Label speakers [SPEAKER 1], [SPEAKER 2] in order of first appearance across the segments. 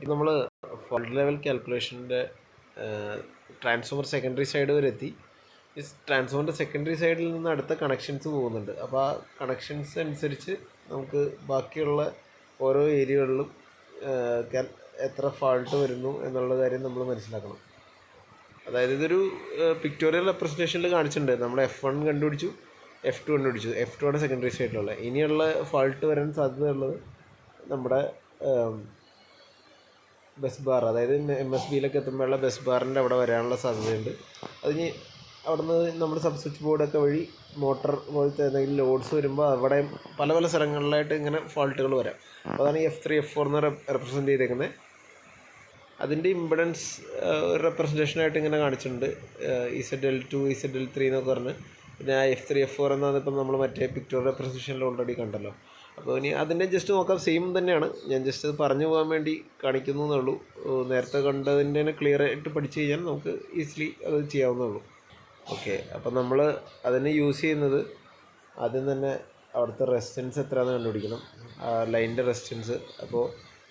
[SPEAKER 1] ഇത് നമ്മൾ fault level കാൽക്കുലേഷൻ്റെ ട്രാൻസ്ഫോമർ സെക്കൻഡറി സൈഡ് വരെ എത്തി. ഈ ട്രാൻസ്ഫോമറിൻ്റെ സെക്കൻഡറി സൈഡിൽ നിന്ന് അടുത്ത കണക്ഷൻസ് പോകുന്നുണ്ട്. അപ്പോൾ ആ കണക്ഷൻസ് അനുസരിച്ച് നമുക്ക് ബാക്കിയുള്ള ഓരോ ഏരിയകളിലും എത്ര ഫാൾട്ട് വരുന്നു എന്നുള്ള കാര്യം നമ്മൾ മനസ്സിലാക്കണം. അതായത് ഇതൊരു പിക്ടോറിയൽ റെപ്രസെൻറ്റേഷനിൽ കാണിച്ചിട്ടുണ്ട്. നമ്മൾ F1 കണ്ടുപിടിച്ചു, F2 കണ്ടുപിടിച്ചു. F2 ആണ് സെക്കൻഡറി സൈഡിലുള്ള. ഇനിയുള്ള ഫാൾട്ട് വരാൻ സാധ്യതയുള്ളത് നമ്മുടെ ബസ് ബാർ, അതായത് MSBയിലൊക്കെ എത്തുമ്പോഴുള്ള ബസ് ബാറിൻ്റെ അവിടെ വരാനുള്ള സാധ്യതയുണ്ട്. അതിന് അവിടെ നിന്ന് നമ്മുടെ സബ് സ്വിച്ച് ബോർഡൊക്കെ വഴി മോട്ടർ പോലത്തെ എന്തെങ്കിലും ലോഡ്സ് വരുമ്പോൾ അവിടെ പല പല സ്ഥലങ്ങളിലായിട്ട് ഇങ്ങനെ ഫാൾട്ടുകൾ വരാം. അപ്പോൾ അതാണ് ഈ F3 F4 എന്ന് റെപ്രസെൻറ്റ് ചെയ്തേക്കുന്നത്. അതിൻ്റെ ഇമ്പിഡൻസ് റെപ്രസെൻറ്റേഷനായിട്ട് ഇങ്ങനെ കാണിച്ചിട്ടുണ്ട്, ZL2 ZL3 എന്നൊക്കെ പറഞ്ഞ്. പിന്നെ F3 F4 എന്നാണ് ഇപ്പം നമ്മൾ മറ്റേ പിക്ചർ റെപ്രസെൻറ്റേഷനിൽ ഓൾറെഡി കണ്ടല്ലോ. അപ്പോൾ ഇനി അതിൻ്റെ ജസ്റ്റ് നോക്കാം, സെയിം തന്നെയാണ്. ഞാൻ ജസ്റ്റ് പറഞ്ഞു പോകാൻ വേണ്ടി കാണിക്കുന്നു എന്നുള്ളൂ. നേരത്തെ കണ്ടതിൻ്റെ തന്നെ ക്ലിയർ ആയിട്ട് പഠിച്ചു കഴിഞ്ഞാൽ നമുക്ക് ഈസിലി അത് ചെയ്യാവുന്നുള്ളൂ. ഓക്കെ, അപ്പോൾ നമ്മൾ അതിന് യൂസ് ചെയ്യുന്നത് ആദ്യം തന്നെ അവിടുത്തെ റെസിസ്റ്റൻസ് എത്രയാണെന്ന് കണ്ടുപിടിക്കണം, ലൈനിൻ്റെ റെസിസ്റ്റൻസ്. അപ്പോൾ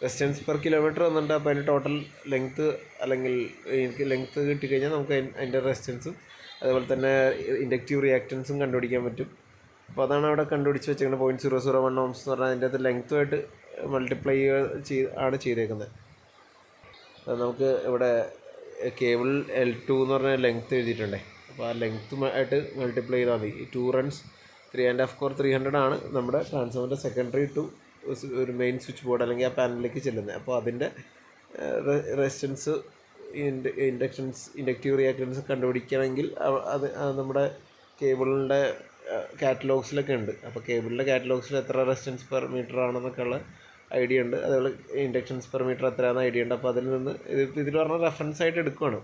[SPEAKER 1] റെസിസ്റ്റൻസ് പെർ കിലോമീറ്റർ വന്നിട്ടുണ്ട്. അപ്പോൾ അതിൻ്റെ ടോട്ടൽ ലെങ്ത്ത് അല്ലെങ്കിൽ എനിക്ക് ലെങ്ത്ത് കിട്ടിക്കഴിഞ്ഞാൽ നമുക്ക് അതിൻ്റെ റെസിസ്റ്റൻസും അതുപോലെ തന്നെ ഇൻഡക്റ്റീവ് റിയാക്റ്റൻസും കണ്ടുപിടിക്കാൻ പറ്റും. അപ്പോൾ അതാണ് അവിടെ കണ്ടുപിടിച്ച് വെച്ചേക്കുന്നത്. 0.001 ഓംസ് എന്ന് പറഞ്ഞാൽ അതിൻ്റെ അകത്ത് ലെങ്ത്തുമായിട്ട് മൾട്ടിപ്ലൈ ആണ് ചെയ്തേക്കുന്നത്. അത് നമുക്ക് ഇവിടെ കേബിൾ L2 എന്ന് പറഞ്ഞ ലെങ്ത്ത് എഴുതിയിട്ടുണ്ടേ. അപ്പോൾ ആ ലെങ്ത്തുമായിട്ട് മൾട്ടിപ്ലൈ ചെയ്താൽ മതി. 2 റൺസ് 3.5 കോർ 300 ആണ് നമ്മുടെ ട്രാൻസ്ഫോമറിൻ്റെ സെക്കൻഡറി ടു ഒരു മെയിൻ സ്വിച്ച് ബോർഡ് അല്ലെങ്കിൽ ആ പാനലിലേക്ക് ചെല്ലുന്നത്. അപ്പോൾ അതിൻ്റെ റെസിസ്റ്റൻസ് ഇൻഡക്റ്റീവ് റിയാക്റ്റൻസ് കണ്ടുപിടിക്കണമെങ്കിൽ അത് നമ്മുടെ കേബിളിൻ്റെ കാറ്റലോഗ്സിലൊക്കെ ഉണ്ട്. അപ്പോൾ കേബിളിൻ്റെ കാറ്റലോഗ്സിൽ എത്ര റെസിസ്റ്റൻസ് പെർ മീറ്റർ ആണെന്നൊക്കെ ഉള്ള ഐഡിയ ഉണ്ട്. അതുപോലെ ഇൻഡക്ഷൻസ് പെർ മീറ്റർ എത്രയാണെന്ന് ഐഡിയ ഉണ്ട്. അപ്പോൾ അതിൽ നിന്ന് ഇതിൽ പറഞ്ഞാൽ റെഫറൻസ് ആയിട്ട് എടുക്കുകയാണ്,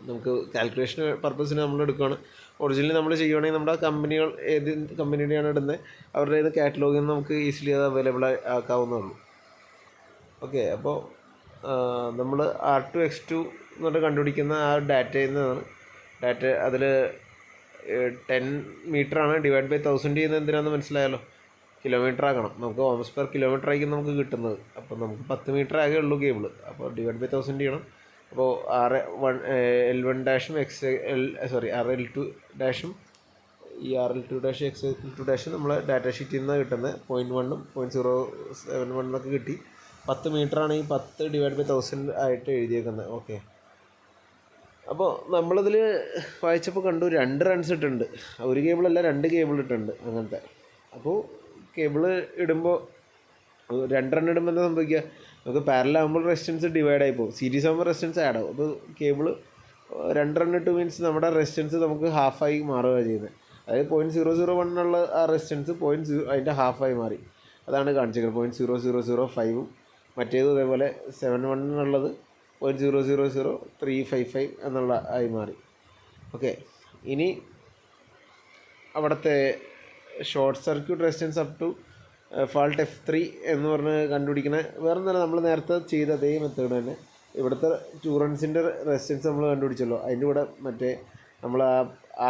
[SPEAKER 1] നമുക്ക് കാൽക്കുലേഷൻ പർപ്പസിന് നമ്മൾ എടുക്കുകയാണ്. ഒറിജിനലി നമ്മൾ ചെയ്യുകയാണെങ്കിൽ നമ്മുടെ കമ്പനികൾ ഏത് കമ്പനിയുടെയാണ് ഇടുന്നത് അവരുടെ ഏത് കാറ്റലോഗിൽ നിന്ന് നമുക്ക് ഈസിലി അത് അവൈലബിൾ ആക്കാവുന്നതുള്ളൂ. ഓക്കെ, അപ്പോൾ നമ്മൾ R2X2 എന്ന് പറഞ്ഞിട്ട് കണ്ടുപിടിക്കുന്ന ആ ഡാറ്റയിൽ നിന്നാണ് ഡാറ്റ. അതിൽ 10 മീറ്ററാണ് ഡിവൈഡ് ബൈ 1000 ചെയ്യുന്നത്. എന്തിനാണെന്ന് മനസ്സിലായല്ലോ, കിലോമീറ്റർ ആക്കണം. നമുക്ക് ഓംസ് പെർ കിലോമീറ്റർ ആയിരിക്കും നമുക്ക് കിട്ടുന്നത്. അപ്പോൾ നമുക്ക് 10 മീറ്റർ ആകെ ഉള്ളൂ കേബിൾ. അപ്പോൾ ഡിവൈഡ് ബൈ 1000 ചെയ്യണം. അപ്പോൾ RL1 ഡാഷും RL2 ഡാഷും ഈ RL2 ഡാഷ് XL2 ഡാഷും നമ്മളെ ഡാറ്റ ഷീറ്റിൽ നിന്നാണ് കിട്ടുന്നത്. 0.1ഉം 0.071 എന്നൊക്കെ കിട്ടി. 10 മീറ്ററാണ് ഈ 10 ഡിവൈഡ് ബൈ 1000 ആയിട്ട് എഴുതിയേക്കുന്നത്. ഓക്കെ, അപ്പോൾ നമ്മളിതിൽ വായിച്ചപ്പോൾ കണ്ടു 2 റൺസ് ഇട്ടുണ്ട്. ഒരു കേബിളല്ല 2 കേബിൾ ഇട്ടുണ്ട് അങ്ങനത്തെ. അപ്പോൾ കേബിള് ഇടുമ്പോൾ 2 റൺ ഇടുമ്പോൾ എന്താ സംഭവിക്കുക, നമുക്ക് പാരലാകുമ്പോൾ റെസിസ്റ്റൻസ് ഡിവൈഡ് ആയി പോകും, സീരീസ് ആകുമ്പോൾ റെസിസ്റ്റൻസ് ആഡ് ആവും. അപ്പോൾ കേബിള് 2 റൺ ഇട്ട് മീൻസ് നമ്മുടെ റെസിസ്റ്റൻസ് നമുക്ക് ഹാഫായി മാറുകയാണ് ചെയ്യുന്നത്. അതായത് 0.001 ഉള്ള ആ റെസിസ്റ്റൻസ് അതിൻ്റെ ഹാഫായി മാറി. അതാണ് കാണിച്ചിരിക്കുന്നത് 0.0005ഉം മറ്റേതും അതേപോലെ 7.1 എന്നുള്ളത് 0.000355 എന്നുള്ള ആയി മാറി. ഓക്കെ, ഇനി അവിടുത്തെ short circuit resistance up to fault F3 എന്ന് പറഞ്ഞ് കണ്ടുപിടിക്കണ വേറെ ഒന്നല്ല, നമ്മൾ നേരത്തെ ചെയ്ത അതേ മെത്തേഡ് തന്നെ. ഇവിടുത്തെ 2 റൺസിൻ്റെ റെസിസ്റ്റൻസ് നമ്മൾ കണ്ടുപിടിച്ചല്ലോ, അതിൻ്റെ കൂടെ മറ്റേ നമ്മൾ ആ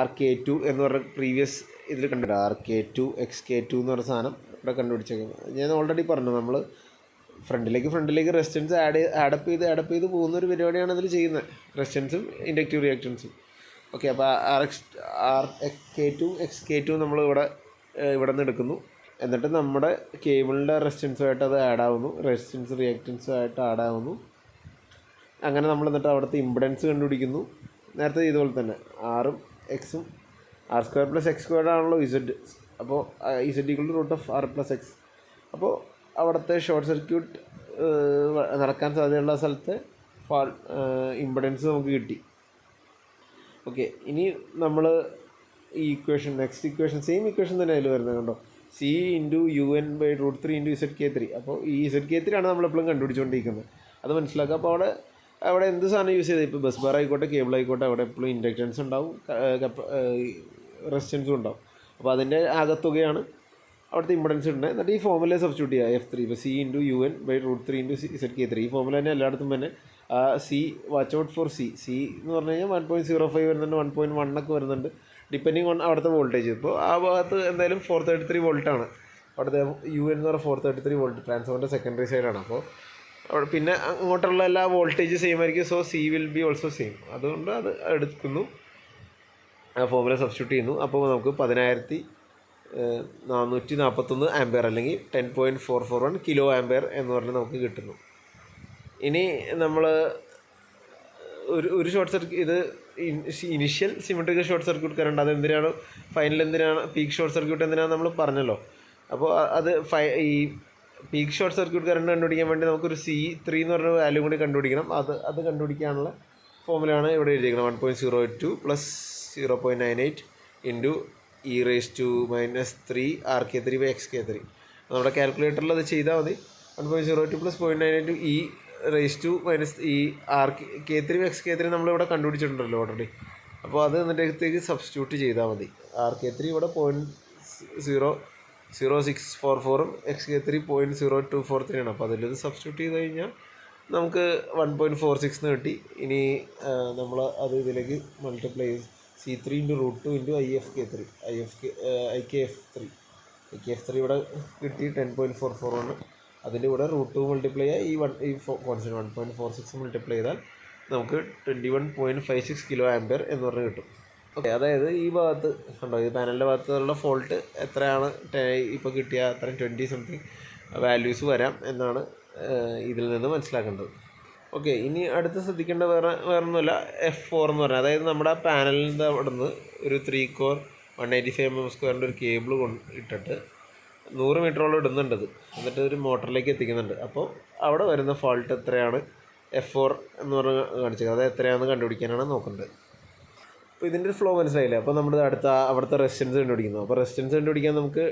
[SPEAKER 1] RK2 എന്ന് പറഞ്ഞ പ്രീവിയസ് ഇതിൽ കണ്ടിട്ട് RK2 XK2 എന്ന് പറഞ്ഞ സാധനം ഇവിടെ കണ്ടുപിടിച്ചേക്കുന്നത്. ഞാൻ ഓൾറെഡി പറഞ്ഞു, നമ്മൾ ഫ്രണ്ടിലേക്ക് റെസിസ്റ്റൻസ് ആഡപ്പ് ചെയ്ത് പോകുന്ന ഒരു പരിപാടിയാണ് ഇതിൽ ചെയ്യുന്നത്, റെസിസ്റ്റൻസും ഇൻഡക്റ്റീവ് റിയാക്റ്റൻസും. ഓക്കെ, അപ്പോൾ RK2 XK2 നമ്മൾ ഇവിടെ നിന്ന് എടുക്കുന്നു. എന്നിട്ട് നമ്മുടെ കേബിളിൻ്റെ റെസിസ്റ്റൻസുമായിട്ട് അത് ആഡാവുന്നു, റെസിസ്റ്റൻസ് റിയാക്റ്റൻസുമായിട്ട് ആഡാവുന്നു. അങ്ങനെ നമ്മൾ എന്നിട്ട് അവിടുത്തെ ഇമ്പിഡൻസ് കണ്ടുപിടിക്കുന്നു. നേരത്തെ ഇതുപോലെ തന്നെ Rഉം Xഉം R² + X² ആണല്ലോ Z. അപ്പോൾ Z √R + X. അപ്പോൾ അവിടുത്തെ ഷോർട്ട് സർക്യൂട്ട് നടക്കാൻ സാധ്യതയുള്ള സ്ഥലത്തെ ഇമ്പിഡൻസ് നമുക്ക് കിട്ടി. ഓക്കെ, ഇനി നമ്മൾ ഈ നെക്സ്റ്റ് ഇക്വേഷൻ സെയിം ഇക്വേഷൻ തന്നെ അതിൽ വരുന്നത് കണ്ടോ, C × UN/√3 × ZK3. അപ്പോൾ ഈ ZK3 ആണ് നമ്മളെപ്പോഴും കണ്ടുപിടിച്ചുകൊണ്ടിരിക്കുന്നത്, അത് മനസ്സിലാക്കുക. അപ്പോൾ അവിടെ എന്ത് സാധനം യൂസ് ചെയ്തത്, ഇപ്പോൾ ബസ് ബാർ ആയിക്കോട്ടെ കേബിൾ ആയിക്കോട്ടെ, അവിടെ എപ്പോഴും ഇൻഡക്റ്റൻസ് ഉണ്ടാവും, റെസിസ്റ്റൻസും ഉണ്ടാവും. അപ്പോൾ അതിൻ്റെ ആകത്തുകയാണ് അവിടുത്തെ ഇമ്പിഡൻസ് ഉണ്ട്. എന്നിട്ട് ഈ ഫോമുല സബ്സ്റ്റിറ്റ്യൂട്ട് ചെയ്യുക F3. ഇപ്പോൾ C × UN/√3 × ZK3. ഈ ഫോമുല തന്നെ എല്ലായിടത്തും തന്നെ C watch out for C എന്ന് പറഞ്ഞു കഴിഞ്ഞാൽ 1.05 വരുന്നുണ്ട്, 1.1 ഒക്കെ വരുന്നുണ്ട്, ഡിപ്പെൻഡിങ് ഓൺ അവിടുത്തെ വോൾട്ടേജ്. ഇപ്പോൾ ആ ഭാഗത്ത് എന്തായാലും 433 വോൾട്ടാണ്. അവിടുത്തെ UN എന്ന് പറഞ്ഞാൽ 433 വോൾട്ട് ട്രാൻസ്ഫോമറിൻ്റെ സെക്കൻഡറി സൈഡാണ്. അപ്പോൾ അവിടെ പിന്നെ അങ്ങോട്ടുള്ള എല്ലാ വോൾട്ടേജ് സെയിം ആയിരിക്കും. So C will be also same. അതുകൊണ്ട് അത് എടുക്കുന്നു, ആ ഫോമുല സബ്സ്റ്റിറ്റ്യൂട്ട് ചെയ്യുന്നു. അപ്പോൾ നമുക്ക് 10441 ആംപിയർ അല്ലെങ്കിൽ 10.441 കിലോ ആംപിയർ എന്ന് പറഞ്ഞ് നമുക്ക് കിട്ടുന്നു. ഇനി നമ്മൾ ഒരു ഷോർട്ട് സർക്യൂട്ട്, ഇത് initial symmetrical short circuit current, അത് എന്തിനാണ്, ഫൈനൽ എന്തിനാണ്, പീക്ക് ഷോർട്ട് സർക്യൂട്ട് എന്തിനാണ് നമ്മൾ പറഞ്ഞല്ലോ. അപ്പോൾ അത് ഈ പീക്ക് ഷോർട്ട് സർക്യൂട്ട് കറണ്ട് കണ്ടുപിടിക്കാൻ വേണ്ടി നമുക്കൊരു C3 എന്ന് പറഞ്ഞ വാല്യൂ കൂടി കണ്ടുപിടിക്കണം. അത് കണ്ടുപിടിക്കാനുള്ള ഫോമുലയാണ് ഇവിടെ എഴുതിയിരിക്കുന്നത്. 1.02 പ്ലസ് 0.98 ഇൻറ്റു e⁻³ RK3/XK3. നമ്മുടെ കാൽക്കുലേറ്ററിൽ അത് ചെയ്താൽ മതി. 1.02 പ്ലസ് 0.98 e⁻³ നമ്മളിവിടെ കണ്ടുപിടിച്ചിട്ടുണ്ടല്ലോ ഓൾറെഡി. അപ്പോൾ അത് എന്നിട്ടേക്ക് സബ്സ്റ്റിറ്റ്യൂട്ട് ചെയ്താൽ മതി. RK3 ഇവിടെ 0.0644 XK3 0.0243 ആണ്. അപ്പോൾ അതിലത് സബ്സ്റ്റിറ്റ്യൂട്ട് ചെയ്ത് കഴിഞ്ഞാൽ നമുക്ക് 1.46 കിട്ടി. ഇനി നമ്മൾ അത് ഇതിലേക്ക് മൾട്ടിപ്ലൈ C3 × √2 × IKF3 ഇവിടെ കിട്ടി 10.441. അതിൻ്റെ കൂടെ √2 മൾട്ടിപ്ലൈ ചെയ്യുക, ഈ കോൺസ്റ്റൻറ്റ് 1.46 മൾട്ടിപ്ലൈ ചെയ്താൽ നമുക്ക് 21.56 കിലോ ആംപിയർ എന്ന് പറഞ്ഞ് കിട്ടും. ഓക്കെ, അതായത് ഈ ഭാഗത്ത് കണ്ടോ, ഈ പാനലിൻ്റെ ഭാഗത്തുള്ള ഫോൾട്ട് എത്രയാണ് ഇപ്പോൾ കിട്ടിയ അത്രയും 20 സംതിങ് വാല്യൂസ് വരാം എന്നാണ് ഇതിൽ നിന്ന് മനസ്സിലാക്കേണ്ടത്. ഓക്കെ, ഇനി അടുത്ത് ശ്രദ്ധിക്കേണ്ട വേറൊന്നുമില്ല, F4 എന്ന് പറഞ്ഞാൽ, അതായത് നമ്മുടെ പാനലിൻ്റെ അവിടെ നിന്ന് ഒരു 3 കോർ 185 mm² ഒരു കേബിൾ ഇട്ടിട്ട് 100 മീറ്ററോളം ഇടുന്നുണ്ടത്, എന്നിട്ട് ഒരു മോട്ടറിലേക്ക് എത്തിക്കുന്നുണ്ട്. അപ്പോൾ അവിടെ വരുന്ന ഫോൾട്ട് എത്രയാണ് F4 എന്ന് പറഞ്ഞ് കാണിച്ചത്, അത് എത്രയാണെന്ന് കണ്ടുപിടിക്കാനാണ് നോക്കുന്നത്. അപ്പോൾ ഇതിൻ്റെ ഒരു ഫ്ലോ മനസ്സിലായില്ലേ. അപ്പോൾ നമ്മൾ അവിടുത്തെ റെസിസ്റ്റൻസ് കണ്ടുപിടിക്കുന്നു. അപ്പോൾ റെസിസ്റ്റൻസ് കണ്ടുപിടിക്കാൻ നമുക്ക്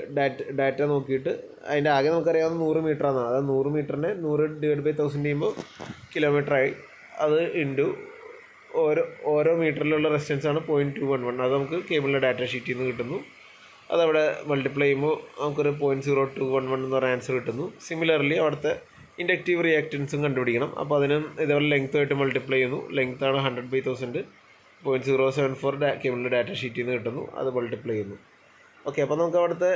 [SPEAKER 1] ഡാറ്റ നോക്കിയിട്ട് അതിൻ്റെ ആകെ നമുക്കറിയാവുന്ന 100 മീറ്ററാണ്. അതായത് 100 മീറ്ററിനെ 100/1000 ചെയ്യുമ്പോൾ കിലോമീറ്ററായി. അത് ഇൻറ്റു ഓരോ മീറ്ററിലുള്ള റെസിസ്റ്റൻസാണ് 0.211. അത് നമുക്ക് കേബിളിൻ്റെ ഡാറ്റ ഷീറ്റിൽ നിന്ന് കിട്ടുന്നു. അതവിടെ മൾട്ടിപ്ലൈ ചെയ്യുമ്പോൾ നമുക്കൊരു 0.0211 എന്ന് പറയുന്ന ആൻസർ കിട്ടുന്നു. സിമിലർലി അവിടുത്തെ ഇൻഡക്റ്റീവ് റിയാക്റ്റൻസും കണ്ടുപിടിക്കണം. അപ്പോൾ അതിനും ഇതേപോലെ ലെങ്ത്തുമായിട്ട് മൾട്ടിപ്ലൈ ചെയ്യുന്നു. ലെങ്ത്താണ് 100/1000, 0.074 കേബിളിൻ്റെ ഡാറ്റ ഷീറ്റിൽ നിന്ന് കിട്ടുന്നു. അത് മൾട്ടിപ്ലൈ ചെയ്യുന്നു. ഓക്കെ, അപ്പോൾ നമുക്ക് അവിടുത്തെ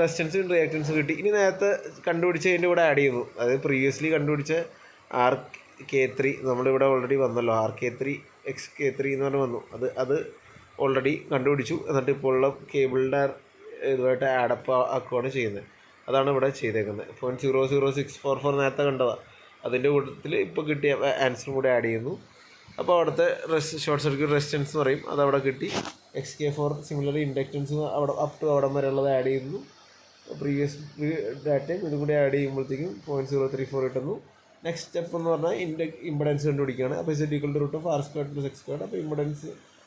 [SPEAKER 1] റെസിസ്റ്റൻസും റിയാക്റ്റൻസും കിട്ടി. ഇനി നേരത്തെ കണ്ടുപിടിച്ചതിൻ്റെ കൂടെ ആഡ് ചെയ്യുന്നു. അതായത് പ്രീവിയസ്ലി കണ്ടുപിടിച്ച RK3 നമ്മളിവിടെ ഓൾറെഡി വന്നല്ലോ, RK3/XK3 എന്ന് പറഞ്ഞ് വന്നു. അത് ഓൾറെഡി കണ്ടുപിടിച്ചു. എന്നിട്ട് ഇപ്പോൾ ഉള്ള കേബിളിൻ്റെ ഇതുമായിട്ട് ആഡപ്പ് ആക്കുകയാണ് ചെയ്യുന്നത്. അതാണ് ഇവിടെ ചെയ്തേക്കുന്നത്. 0.00644 നേരത്തെ കണ്ടതാണ്. അതിൻ്റെ കൂട്ടത്തിൽ ഇപ്പോൾ കിട്ടിയ ആൻസറും കൂടെ ആഡ് ചെയ്യുന്നു. അപ്പോൾ അവിടുത്തെ ഷോർട്ട് സർക്യൂട്ട് റെസിസ്റ്റൻസ് എന്ന് പറയും, അതവിടെ കിട്ടി. XK4 സിമിലർ ഇൻഡക്റ്റൻസ് അവിടെ അപ് ടു അവിടെ വരെ ഉള്ളത് ആഡ് ചെയ്യുന്നു. പ്രീവിയസ് ഡാറ്റയും ഇതും കൂടി ആഡ് ചെയ്യുമ്പോഴത്തേക്കും 0.034 കിട്ടുന്നു. നെക്സ്റ്റ് സ്റ്റെപ്പ് എന്ന് പറഞ്ഞാൽ ഇമ്പഡൻസ് കണ്ടുപിടിക്കുകയാണ്. അപ്പോൾ Z = √R² + X². അപ്പോൾ ഇമ്പഡൻസ്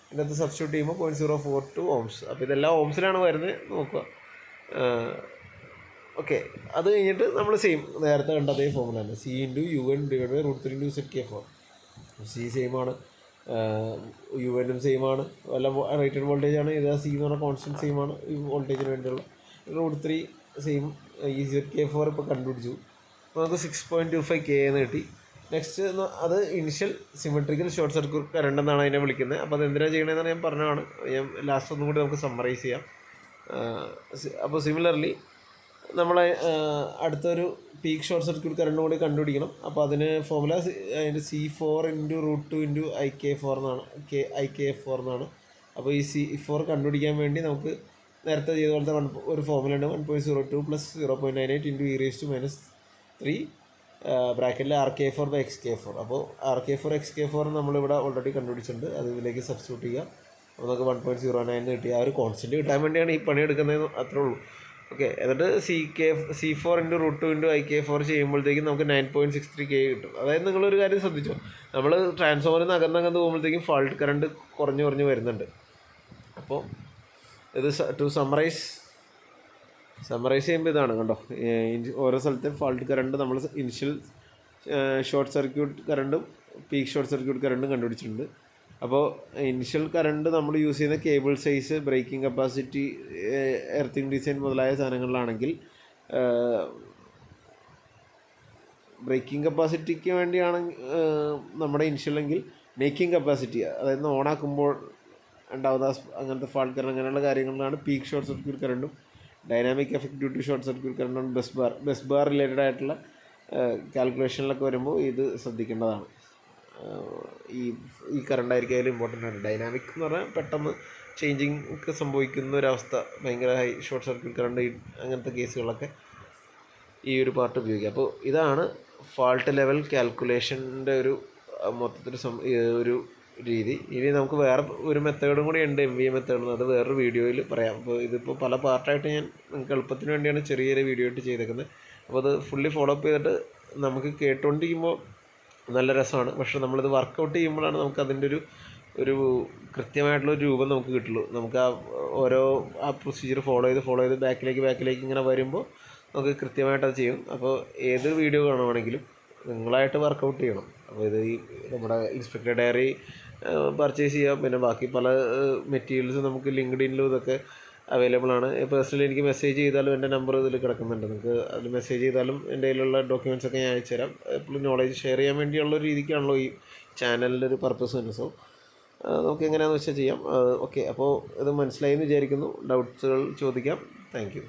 [SPEAKER 1] ഇതിനകത്ത് സബ്സ്റ്റിറ്റ്യൂട്ട് ചെയ്യുമ്പോൾ 0.042 ohms. അപ്പോൾ ഇതെല്ലാം ഓംസിലാണ് വരുന്നത്, നോക്കുക. ഓക്കെ, അത് കഴിഞ്ഞിട്ട് നമ്മൾ സെയിം നേരത്തെ കണ്ട അതേ ഫോമുല തന്നെ, C × UN / √3 × ZK4. C സെയിമാണ്, UN സെയിമാണ്, വല്ല റേറ്റഡ് വോൾട്ടേജാണ്. ഇത് C എന്ന് പറഞ്ഞാൽ കോൺസ്റ്റൻറ്റ് സെയിമാണ് ഈ വോൾട്ടേജിന് വേണ്ടിയുള്ള. √3 സെയിം. ഈ ZK4 ഇപ്പോൾ കണ്ടുപിടിച്ചു. അപ്പോൾ നമുക്ക് 6.25 K എന്ന് കിട്ടി. നെക്സ്റ്റ് അത് initial symmetrical short circuit current എന്നാണ് അതിനെ വിളിക്കുന്നത്. അപ്പോൾ അത് എന്തിനാണ് ചെയ്യണമെന്നാണ് ഞാൻ പറഞ്ഞതാണ്. ഞാൻ ലാസ്റ്റ് ഒന്നും കൂടി നമുക്ക് സമ്മറൈസ് ചെയ്യാം. അപ്പോൾ സിമിലർലി നമ്മൾ അടുത്തൊരു പീക്ക് ഷോർട്ട് സർക്യൂട്ട് കറണ്ട് കൂടി കണ്ടുപിടിക്കണം. അപ്പോൾ അതിന് ഫോമുല അതിൻ്റെ C4 × √2 × IK4 എന്നാണ്, IKF4 എന്നാണ്. അപ്പോൾ ഈ C4 കണ്ടുപിടിക്കാൻ വേണ്ടി നമുക്ക് നേരത്തെ ചെയ്ത പോലത്തെ ഒരു ഫോമുല ഉണ്ട്, 1.02 + 0.98 × e⁻³ RK4/XK4. അപ്പോൾ RK4/XK4 നമ്മളിവിടെ ഓൾറെഡി കണ്ടുപിടിച്ചിട്ടുണ്ട്. അത് ഇതിലേക്ക് സബ്സ്റ്റിറ്റ്യൂട്ട് ചെയ്യുക. അപ്പോൾ നമുക്ക് 1.09 കിട്ടി. ആ ഒരു കോൺസ്റ്റൻറ്റ് കിട്ടാൻ വേണ്ടിയാണ് ഈ പണി എടുക്കുന്നത്, അത്രേ ഉള്ളൂ. ഓക്കെ, എന്നിട്ട് C4 × √2 × IK4 ചെയ്യുമ്പോഴത്തേക്കും നമുക്ക് 9.63 K കിട്ടും. അതായത് നിങ്ങളൊരു കാര്യം ശ്രദ്ധിച്ചോ, നമ്മൾ ട്രാൻസ്ഫോമറിൽ നിന്ന് അകന്നകന്ന് പോകുമ്പോഴത്തേക്കും ഫാൾട്ട് കറണ്ട് കുറഞ്ഞ് വരുന്നുണ്ട്. അപ്പോൾ ഇത് ടു സമ്മറൈസ് ചെയ്യുമ്പോൾ ഇതാണ് കണ്ടോ, ഓരോ സ്ഥലത്തെ ഫാൾട്ട് കറണ്ട് നമ്മൾ ഇനിഷ്യൽ ഷോർട്ട് സർക്യൂട്ട് കറണ്ടും പീക്ക് ഷോർട്ട് സർക്യൂട്ട് കറണ്ടും കണ്ടുപിടിച്ചിട്ടുണ്ട്. അപ്പോൾ ഇനിഷ്യൽ കറണ്ട് നമ്മൾ യൂസ് ചെയ്യുന്ന cable size, breaking capacity, earthing design മുതലായ സാധനങ്ങളിലാണെങ്കിൽ ബ്രേക്കിംഗ് കപ്പാസിറ്റിക്ക് വേണ്ടിയാണ് നമ്മുടെ ഇനിഷ്യലെങ്കിൽ മേക്കിംഗ് കപ്പാസിറ്റി, അതായത് ഓണാക്കുമ്പോൾ ഉണ്ടാവുന്ന അങ്ങനത്തെ ഫാൾട്ട് കറണ്ട് അങ്ങനെയുള്ള കാര്യങ്ങളിലാണ് പീക്ക് ഷോർട്ട് സർക്യൂട്ട് കറണ്ടും. Dynamic effect due to short circuit കറണ്ടും ബസ് ബാർ റിലേറ്റഡ് ആയിട്ടുള്ള കാൽക്കുലേഷനിലൊക്കെ വരുമ്പോൾ ഇത് ശ്രദ്ധിക്കേണ്ടതാണ്. ഈ ഈ കറണ്ടായിരിക്കും അതിൽ ഇമ്പോർട്ടൻ്റ് ആണ്. ഡൈനാമിക് എന്ന് പറഞ്ഞാൽ പെട്ടെന്ന് ചേഞ്ചിങ് ഒക്കെ സംഭവിക്കുന്ന ഒരവസ്ഥ, ഭയങ്കര ഹൈ ഷോർട്ട് സർക്യൂട്ട് കറണ്ട് അങ്ങനത്തെ കേസുകളൊക്കെ ഈ ഒരു പാർട്ട് ഉപയോഗിക്കുക. അപ്പോൾ ഇതാണ് ഫാൾട്ട് ലെവൽ കാൽക്കുലേഷൻ്റെ ഒരു മൊത്തത്തിൽ ഒരു രീതി. ഇനി നമുക്ക് വേറെ ഒരു മെത്തേഡും കൂടി ഉണ്ട്, MVA മെത്തേഡ്. അത് വേറൊരു വീഡിയോയിൽ പറയാം. അപ്പോൾ ഇതിപ്പോൾ പല പാർട്ടായിട്ട് ഞാൻ നിങ്ങൾക്ക് എളുപ്പത്തിന് വേണ്ടിയാണ് ചെറിയൊരു വീഡിയോ ആയിട്ട് ചെയ്തേക്കുന്നത്. അപ്പോൾ അത് ഫുള്ളി ഫോളോ അപ്പ് ചെയ്തിട്ട് നമുക്ക് കേട്ടുകൊണ്ടിരിക്കുമ്പോൾ നല്ല രസമാണ്. പക്ഷേ നമ്മളിത് വർക്കൗട്ട് ചെയ്യുമ്പോഴാണ് നമുക്ക് അതിൻ്റെ ഒരു കൃത്യമായിട്ടുള്ളൊരു രൂപം നമുക്ക് കിട്ടുള്ളൂ. നമുക്ക് ഓരോ പ്രൊസീജിയർ ഫോളോ ചെയ്ത് ബാക്കിലേക്ക് ഇങ്ങനെ വരുമ്പോൾ നമുക്ക് കൃത്യമായിട്ട് അത് ചെയ്യും. അപ്പോൾ ഏതൊരു വീഡിയോ കാണുവാണെങ്കിലും നിങ്ങളായിട്ട് വർക്കൗട്ട് ചെയ്യണം. അപ്പോൾ ഇത് ഈ നമ്മുടെ ഇൻസ്പെക്ടർ ഡയറി പർച്ചേസ് ചെയ്യാം. പിന്നെ ബാക്കി പല മെറ്റീരിയൽസ് നമുക്ക് ലിങ്ക്ഡിനിലും ഇതൊക്കെ അവൈലബിൾ ആണ്. പേഴ്സണലി എനിക്ക് മെസ്സേജ് ചെയ്താലും എൻ്റെ നമ്പർ ഇതിൽ കിടക്കുന്നുണ്ട്. നിങ്ങൾക്ക് അതിൽ മെസ്സേജ് ചെയ്താലും എൻ്റെ കയ്യിലുള്ള ഡോക്യുമെൻറ്റ്സ് ഒക്കെ ഞാൻ അയച്ചു തരാം. എപ്പോഴും നോളേജ് ഷെയർ ചെയ്യാൻ വേണ്ടിയുള്ള ഒരു രീതിക്കാണല്ലോ ഈ ചാനലിൻ്റെ ഒരു പർപ്പസ് തന്നെ. സോ നമുക്ക് എങ്ങനെയാണെന്ന് വെച്ചാൽ ചെയ്യാം. ഓക്കെ, അപ്പോൾ ഇത് മനസ്സിലായി എന്ന് വിചാരിക്കുന്നു. ഡൗട്ട്സുകൾ ചോദിക്കാം. Thank you.